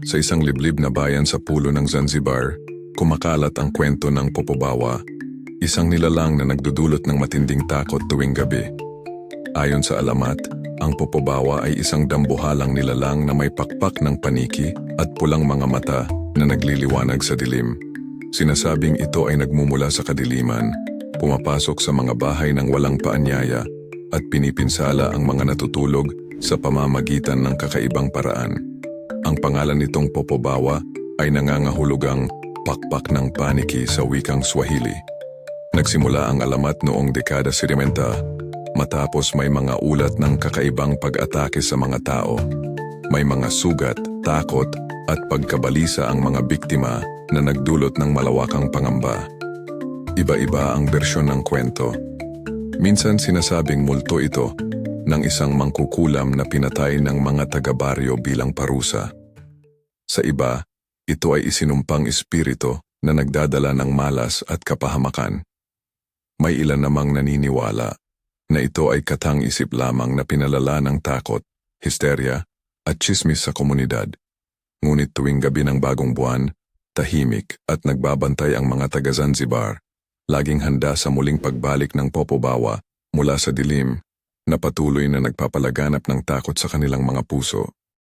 Sa isang liblib na bayan sa pulo ng Zanzibar, kumakalat ang kwento ng Popobawa, isang nilalang na nagdudulot ng matinding takot tuwing gabi. Ayon sa alamat, ang Popobawa ay isang dambuhalang nilalang na may pakpak ng paniki at pulang mga mata na nagliliwanag sa dilim. Sinasabing ito ay nagmumula sa kadiliman, pumapasok sa mga bahay ng walang paanyaya at pinipinsala ang mga natutulog sa pamamagitan ng kakaibang paraan. Ang pangalan nitong Popobawa ay nangangahulugang pakpak ng paniki sa wikang Swahili. Nagsimula ang alamat noong dekada 70 matapos may mga ulat ng kakaibang pag-atake sa mga tao. May mga sugat, takot at pagkabalisa ang mga biktima na nagdulot ng malawakang pangamba. Iba-iba ang bersyon ng kwento. Minsan sinasabing multo ito ng isang mangkukulam na pinatay ng mga taga-baryo bilang parusa. Sa iba, ito ay isinumpang espiritu na nagdadala ng malas at kapahamakan. May ilan namang naniniwala na ito ay katang-isip lamang na pinalala ng takot, histerya at tsismis sa komunidad. Ngunit tuwing gabi ng bagong buwan, tahimik at nagbabantay ang mga taga-Zanzibar, laging handa sa muling pagbalik ng Popobawa mula sa dilim, na patuloy na nagpapalaganap ng takot sa kanilang mga puso.